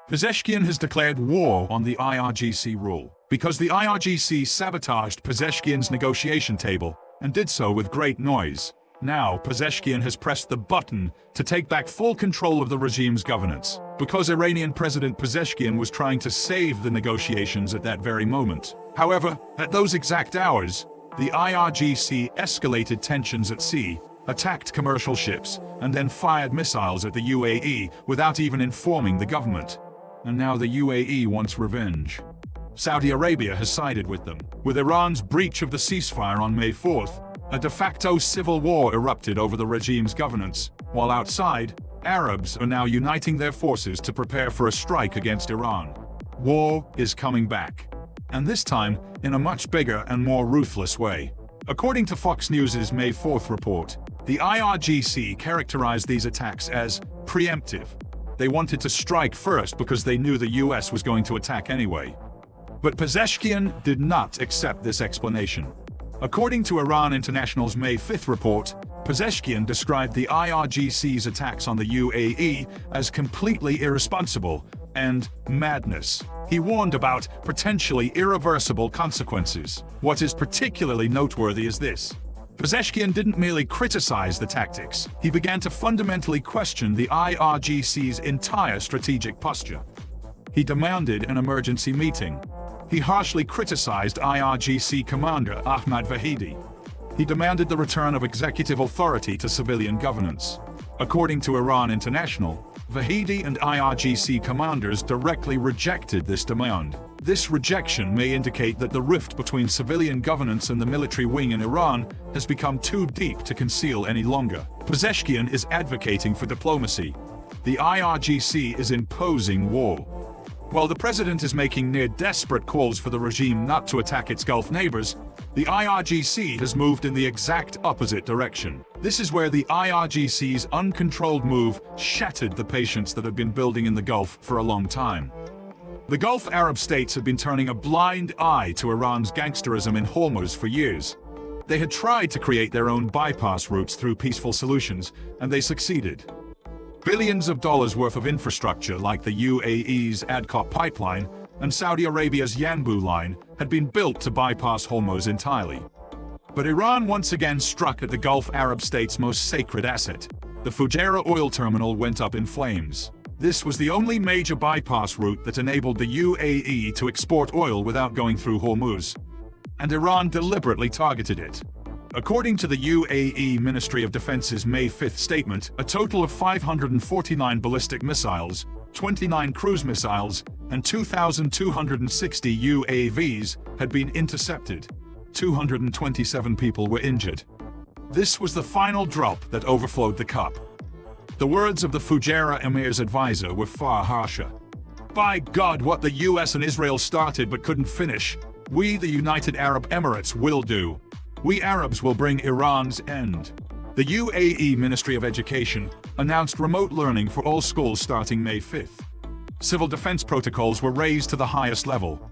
Pezeshkian has declared war on the IRGC rule because the IRGC sabotaged Pezeshkian's negotiation table and did so with great noise. Now, Pezeshkian has pressed the button to take back full control of the regime's governance because Iranian President Pezeshkian was trying to save the negotiations at that very moment. However, at those exact hours, the IRGC escalated tensions at sea, attacked commercial ships, and then fired missiles at the UAE without even informing the government. And now the UAE wants revenge. Saudi Arabia has sided with them. With Iran's breach of the ceasefire on May 4th, a de facto civil war erupted over the regime's governance, while outside, Arabs are now uniting their forces to prepare for a strike against Iran. War is coming back, and this time in a much bigger and more ruthless way. According to Fox News's May 4th report, the IRGC characterized these attacks as preemptive. They wanted to strike first because they knew the US was going to attack anyway. But Pezeshkian did not accept this explanation. According to Iran International's May 5th report, Pezeshkian described the IRGC's attacks on the UAE as completely irresponsible and madness. He warned about potentially irreversible consequences. What is particularly noteworthy is this. Pezeshkian didn't merely criticize the tactics, he began to fundamentally question the IRGC's entire strategic posture. He demanded an emergency meeting. He harshly criticized IRGC commander Ahmad Vahidi. He demanded the return of executive authority to civilian governance. According to Iran International, Vahidi and IRGC commanders directly rejected this demand. This rejection may indicate that the rift between civilian governance and the military wing in Iran has become too deep to conceal any longer. Pezeshkian is advocating for diplomacy. The IRGC is imposing war. While the president is making near-desperate calls for the regime not to attack its Gulf neighbors, the IRGC has moved in the exact opposite direction. This is where the IRGC's uncontrolled move shattered the patience that had been building in the Gulf for a long time. The Gulf Arab states had been turning a blind eye to Iran's gangsterism in Hormuz for years. They had tried to create their own bypass routes through peaceful solutions, and they succeeded. Billions of dollars worth of infrastructure like the UAE's Adcop pipeline and Saudi Arabia's Yanbu line had been built to bypass Hormuz entirely. But Iran once again struck at the Gulf Arab state's most sacred asset. The Fujairah oil terminal went up in flames. This was the only major bypass route that enabled the UAE to export oil without going through Hormuz. And Iran deliberately targeted it. According to the UAE Ministry of Defense's May 5th statement, a total of 549 ballistic missiles, 29 cruise missiles, and 2,260 UAVs had been intercepted. 227 people were injured. This was the final drop that overflowed the cup. The words of the Fujairah emir's advisor were far harsher. By God, what the US and Israel started but couldn't finish, we, the United Arab Emirates, will do. We Arabs will bring Iran's end. The UAE Ministry of Education announced remote learning for all schools starting May 5th. Civil defense protocols were raised to the highest level.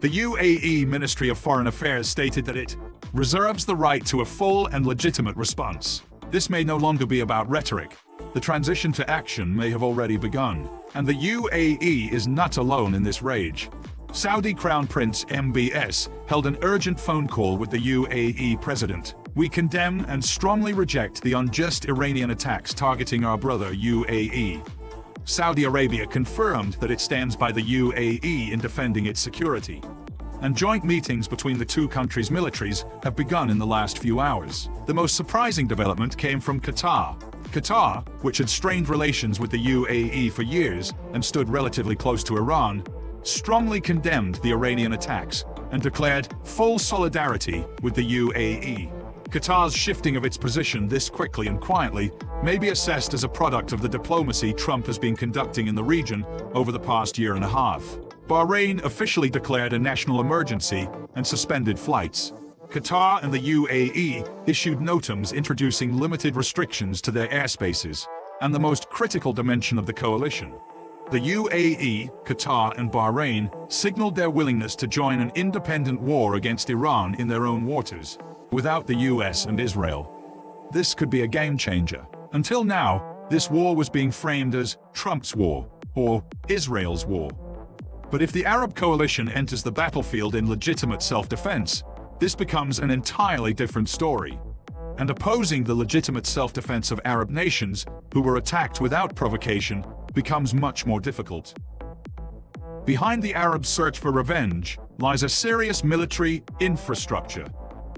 The UAE Ministry of Foreign Affairs stated that it reserves the right to a full and legitimate response. This may no longer be about rhetoric. The transition to action may have already begun. And the UAE is not alone in this rage. Saudi Crown Prince MBS held an urgent phone call with the UAE president. We condemn and strongly reject the unjust Iranian attacks targeting our brother UAE. Saudi Arabia confirmed that it stands by the UAE in defending its security. And joint meetings between the two countries' militaries have begun in the last few hours. The most surprising development came from Qatar. Qatar, which had strained relations with the UAE for years and stood relatively close to Iran, strongly condemned the Iranian attacks and declared full solidarity with the UAE. Qatar's shifting of its position this quickly and quietly may be assessed as a product of the diplomacy Trump has been conducting in the region over the past year and a half. Bahrain officially declared a national emergency and suspended flights. Qatar and the UAE issued notams introducing limited restrictions to their airspaces, and the most critical dimension of the coalition. The UAE, Qatar, and Bahrain signaled their willingness to join an independent war against Iran in their own waters, without the US and Israel. This could be a game changer. Until now, this war was being framed as Trump's war. or Israel's war. But if the Arab coalition enters the battlefield in legitimate self-defense, this becomes an entirely different story. And opposing the legitimate self-defense of Arab nations who were attacked without provocation becomes much more difficult. Behind the Arabs' search for revenge lies a serious military infrastructure.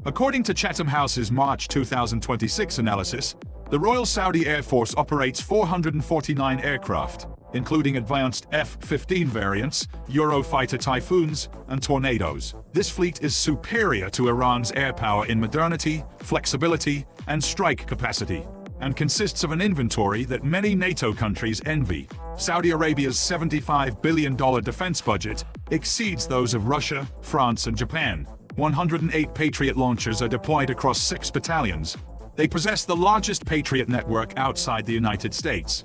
According to Chatham House's March 2026 analysis, the Royal Saudi Air Force operates 449 aircraft, including advanced F-15 variants, Eurofighter Typhoons, and Tornadoes. This fleet is superior to Iran's air power in modernity, flexibility, and strike capacity, and consists of an inventory that many NATO countries envy. Saudi Arabia's $75 billion defense budget exceeds those of Russia, France, and Japan. 108 Patriot launchers are deployed across 6 battalions. They possess the largest Patriot network outside the United States.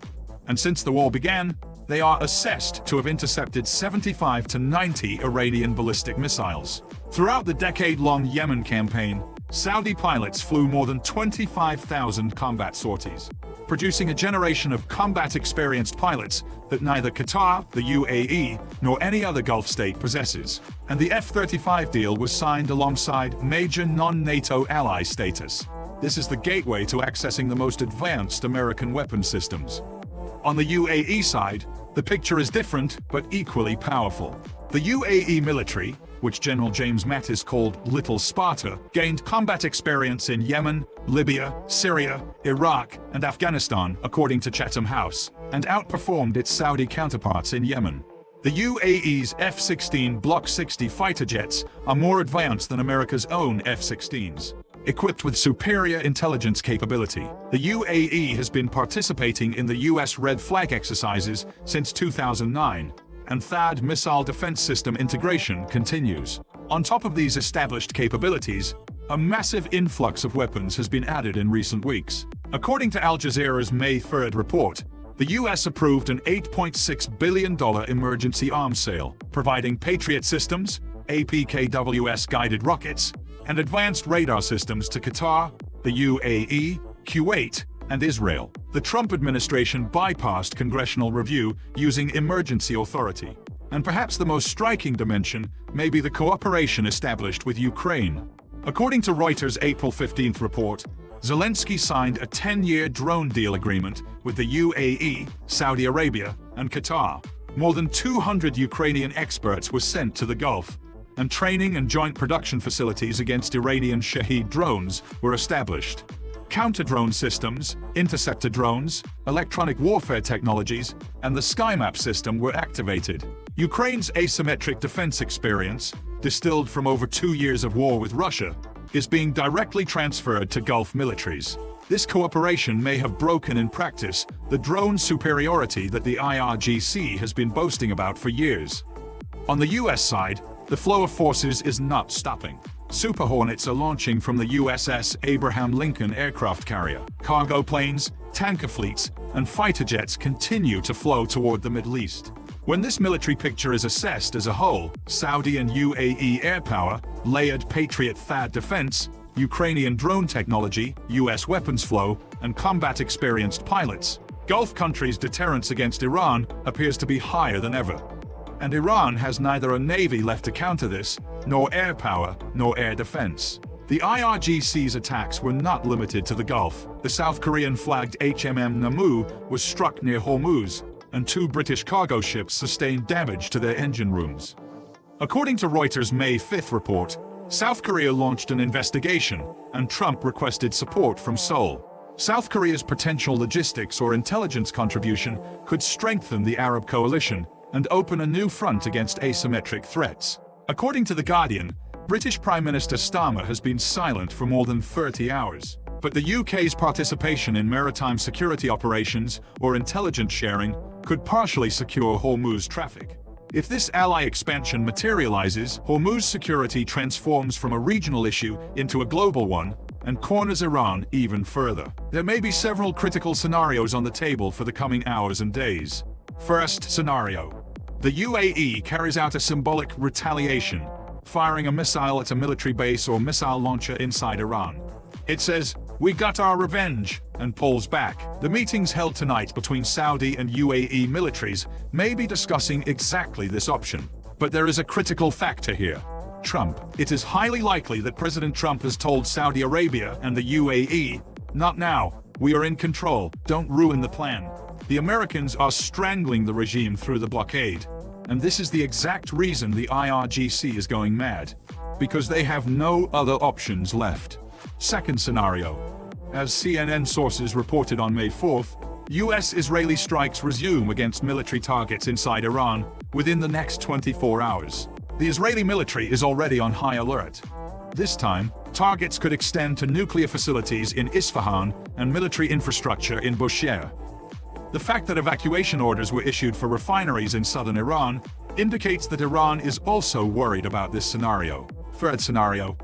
And since the war began, they are assessed to have intercepted 75 to 90 Iranian ballistic missiles. Throughout the decade-long Yemen campaign, Saudi pilots flew more than 25,000 combat sorties, producing a generation of combat-experienced pilots that neither Qatar, the UAE, nor any other Gulf state possesses. And the F-35 deal was signed alongside major non-NATO ally status. This is the gateway to accessing the most advanced American weapon systems. On the UAE side, the picture is different but equally powerful. The UAE military, which General James Mattis called Little Sparta, gained combat experience in Yemen, Libya, Syria, Iraq, and Afghanistan, according to Chatham House, and outperformed its Saudi counterparts in Yemen. The UAE's F-16 Block 60 fighter jets are more advanced than America's own F-16s. Equipped with superior intelligence capability, the UAE has been participating in the U.S. Red Flag exercises since 2009, and THAAD missile defense system integration continues. On top of these established capabilities, a massive influx of weapons has been added in recent weeks. According to Al Jazeera's May 3rd report, the U.S. approved an $8.6 billion emergency arms sale, providing Patriot systems, APKWS guided rockets, and advanced radar systems to Qatar, the UAE, Kuwait, and Israel. The Trump administration bypassed congressional review using emergency authority. And perhaps the most striking dimension may be the cooperation established with Ukraine. According to Reuters' April 15th report, Zelensky signed a 10-year drone deal agreement with the UAE, Saudi Arabia, and Qatar. More than 200 Ukrainian experts were sent to the Gulf, and training and joint production facilities against Iranian Shahed drones were established. Counter-drone systems, interceptor drones, electronic warfare technologies, and the SkyMap system were activated. Ukraine's asymmetric defense experience, distilled from over 2 years of war with Russia, is being directly transferred to Gulf militaries. This cooperation may have broken in practice the drone superiority that the IRGC has been boasting about for years. On the US side, the flow of forces is not stopping. Super Hornets are launching from the USS Abraham Lincoln aircraft carrier. Cargo planes, tanker fleets, and fighter jets continue to flow toward the Middle East. When this military picture is assessed as a whole, Saudi and UAE air power, layered Patriot THAAD defense, Ukrainian drone technology, US weapons flow, and combat-experienced pilots, Gulf countries' deterrence against Iran appears to be higher than ever. And Iran has neither a navy left to counter this, nor air power, nor air defense. The IRGC's attacks were not limited to the Gulf. The South Korean-flagged HMM Namu was struck near Hormuz, and 2 British cargo ships sustained damage to their engine rooms. According to Reuters' May 5th report, South Korea launched an investigation, and Trump requested support from Seoul. South Korea's potential logistics or intelligence contribution could strengthen the Arab coalition and open a new front against asymmetric threats. According to The Guardian, British Prime Minister Starmer has been silent for more than 30 hours. But the UK's participation in maritime security operations or intelligence sharing could partially secure Hormuz traffic. If this ally expansion materializes, Hormuz security transforms from a regional issue into a global one and corners Iran even further. There may be several critical scenarios on the table for the coming hours and days. First scenario. The UAE carries out a symbolic retaliation, firing a missile at a military base or missile launcher inside Iran. It says, "We got our revenge," and pulls back. The meetings held tonight between Saudi and UAE militaries may be discussing exactly this option. But there is a critical factor here. Trump. It is highly likely that President Trump has told Saudi Arabia and the UAE, "Not now. We are in control. Don't ruin the plan." The Americans are strangling the regime through the blockade. And this is the exact reason the IRGC is going mad. Because they have no other options left. Second scenario. As CNN sources reported on May 4th, US-Israeli strikes resume against military targets inside Iran within the next 24 hours. The Israeli military is already on high alert. This time, targets could extend to nuclear facilities in Isfahan and military infrastructure in Bushehr. The fact that evacuation orders were issued for refineries in southern Iran indicates that Iran is also worried about this scenario. Third scenario.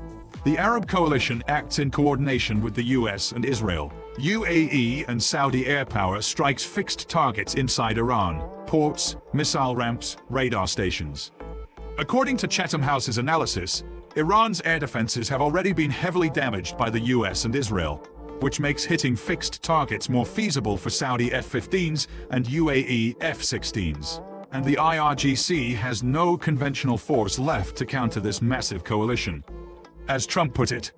The Arab coalition acts in coordination with the US and Israel. UAE and Saudi air power strikes fixed targets inside Iran: ports, missile ramps, radar stations. According to Chatham House's analysis, Iran's air defenses have already been heavily damaged by the US and Israel, which makes hitting fixed targets more feasible for Saudi F-15s and UAE F-16s. And the IRGC has no conventional force left to counter this massive coalition. As Trump put it,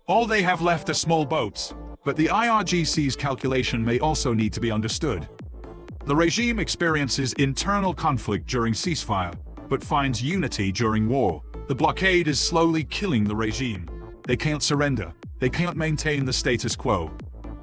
all they have left are small boats, but the IRGC's calculation may also need to be understood. The regime experiences internal conflict during ceasefire, but finds unity during war. The blockade is slowly killing the regime. They can't surrender. They can't maintain the status quo.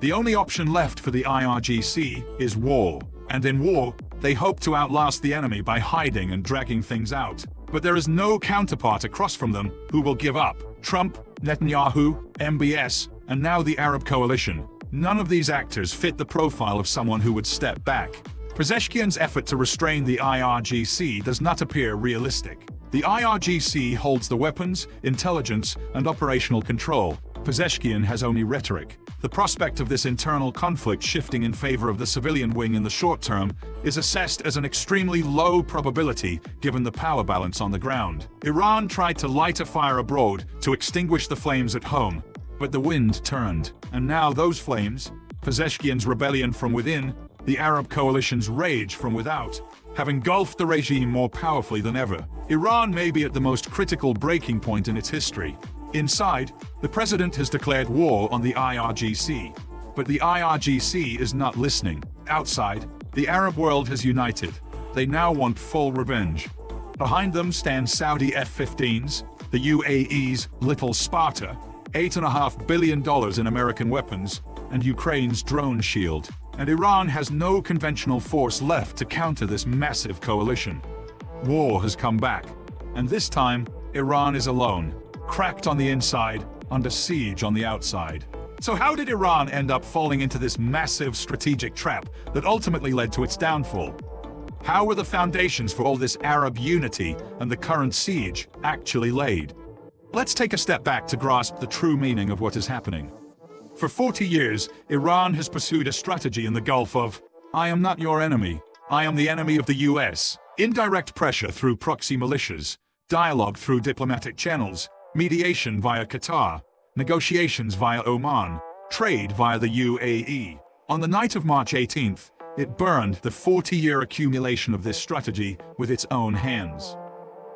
The only option left for the IRGC is war. And in war, they hope to outlast the enemy by hiding and dragging things out. But there is no counterpart across from them who will give up. Trump, Netanyahu, MBS, and now the Arab coalition. None of these actors fit the profile of someone who would step back. Pezeshkian's effort to restrain the IRGC does not appear realistic. The IRGC holds the weapons, intelligence, and operational control. Pezeshkian has only rhetoric. The prospect of this internal conflict shifting in favor of the civilian wing in the short term is assessed as an extremely low probability given the power balance on the ground. Iran tried to light a fire abroad to extinguish the flames at home, but the wind turned. And now those flames, Pezeshkian's rebellion from within, the Arab coalition's rage from without, have engulfed the regime more powerfully than ever. Iran may be at the most critical breaking point in its history. Inside, the president has declared war on the IRGC. But the IRGC is not listening. Outside, the Arab world has united. They now want full revenge. Behind them stand Saudi F-15s, the UAE's Little Sparta, $8.5 billion in American weapons, and Ukraine's drone shield. And Iran has no conventional force left to counter this massive coalition. War has come back, and this time, Iran is alone, cracked on the inside, under siege on the outside. So how did Iran end up falling into this massive strategic trap that ultimately led to its downfall? How were the foundations for all this Arab unity and the current siege actually laid? Let's take a step back to grasp the true meaning of what is happening. For 40 years, Iran has pursued a strategy in the Gulf of, "I am not your enemy. I am the enemy of the US." Indirect pressure through proxy militias, dialogue through diplomatic channels, mediation via Qatar, negotiations via Oman, trade via the UAE. On the night of March 18th, it burned the 40-year accumulation of this strategy with its own hands.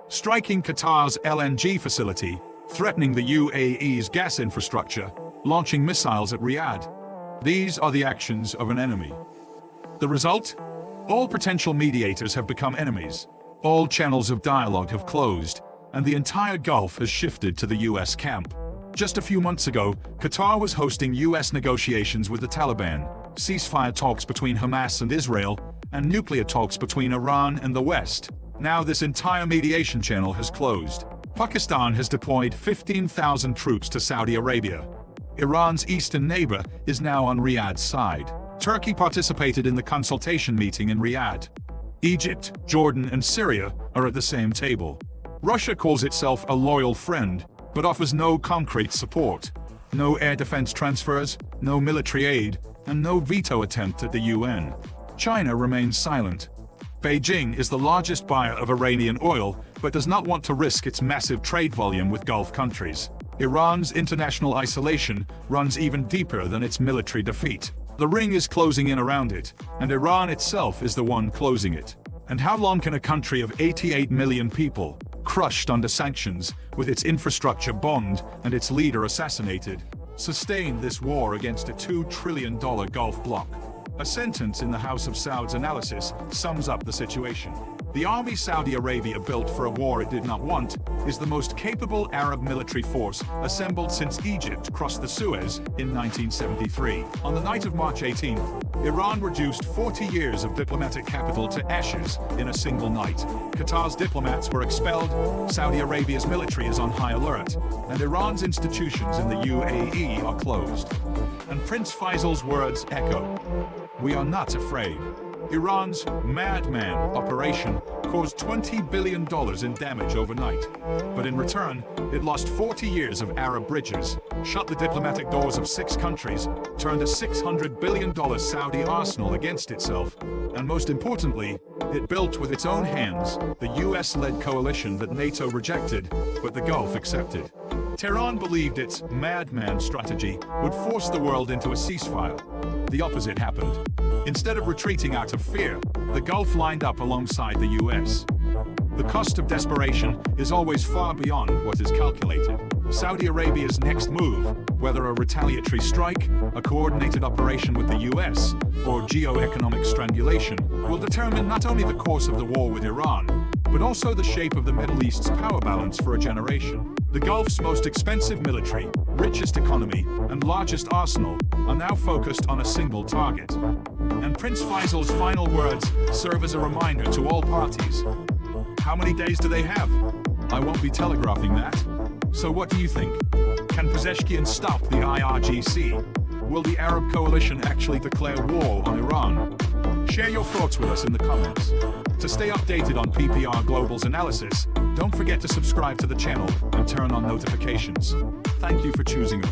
Striking Qatar's LNG facility, threatening the UAE's gas infrastructure, launching missiles at Riyadh. These are the actions of an enemy. The result? All potential mediators have become enemies. All channels of dialogue have closed, and the entire Gulf has shifted to the US camp. Just a few months ago, Qatar was hosting US negotiations with the Taliban, ceasefire talks between Hamas and Israel, and nuclear talks between Iran and the West. Now this entire mediation channel has closed. Pakistan has deployed 15,000 troops to Saudi Arabia. Iran's eastern neighbor is now on Riyadh's side. Turkey participated in the consultation meeting in Riyadh. Egypt, Jordan, and Syria are at the same table. Russia calls itself a loyal friend, but offers no concrete support. No air defense transfers, no military aid, and no veto attempt at the UN. China remains silent. Beijing is the largest buyer of Iranian oil, but does not want to risk its massive trade volume with Gulf countries. Iran's international isolation runs even deeper than its military defeat. The ring is closing in around it, and Iran itself is the one closing it. And how long can a country of 88 million people, crushed under sanctions, with its infrastructure bombed and its leader assassinated, sustain this war against a $2 trillion Gulf bloc? A sentence in the House of Saud's analysis sums up the situation. The army Saudi Arabia built for a war it did not want is the most capable Arab military force assembled since Egypt crossed the Suez in 1973. On the night of March 18th, Iran reduced 40 years of diplomatic capital to ashes in a single night. Qatar's diplomats were expelled, Saudi Arabia's military is on high alert, and Iran's institutions in the UAE are closed. And Prince Faisal's words echo: "We are not afraid." Iran's madman operation caused $20 billion in damage overnight. But in return, it lost 40 years of Arab bridges, shut the diplomatic doors of 6 countries, turned a $600 billion Saudi arsenal against itself, and most importantly, it built with its own hands the US-led coalition that NATO rejected, but the Gulf accepted. Tehran believed its madman strategy would force the world into a ceasefire. The opposite happened. Instead of retreating out of fear, the Gulf lined up alongside the US. The cost of desperation is always far beyond what is calculated. Saudi Arabia's next move, whether a retaliatory strike, a coordinated operation with the US, or geo-economic strangulation, will determine not only the course of the war with Iran, but also the shape of the Middle East's power balance for a generation. The Gulf's most expensive military, richest economy, and largest arsenal are now focused on a single target. And Prince Faisal's final words serve as a reminder to all parties. How many days do they have? I won't be telegraphing that. So what do you think? Can Pezeshkian stop the IRGC? Will the Arab coalition actually declare war on Iran? Share your thoughts with us in the comments. To stay updated on PPR Global's analysis, don't forget to subscribe to the channel and turn on notifications. Thank you for choosing us.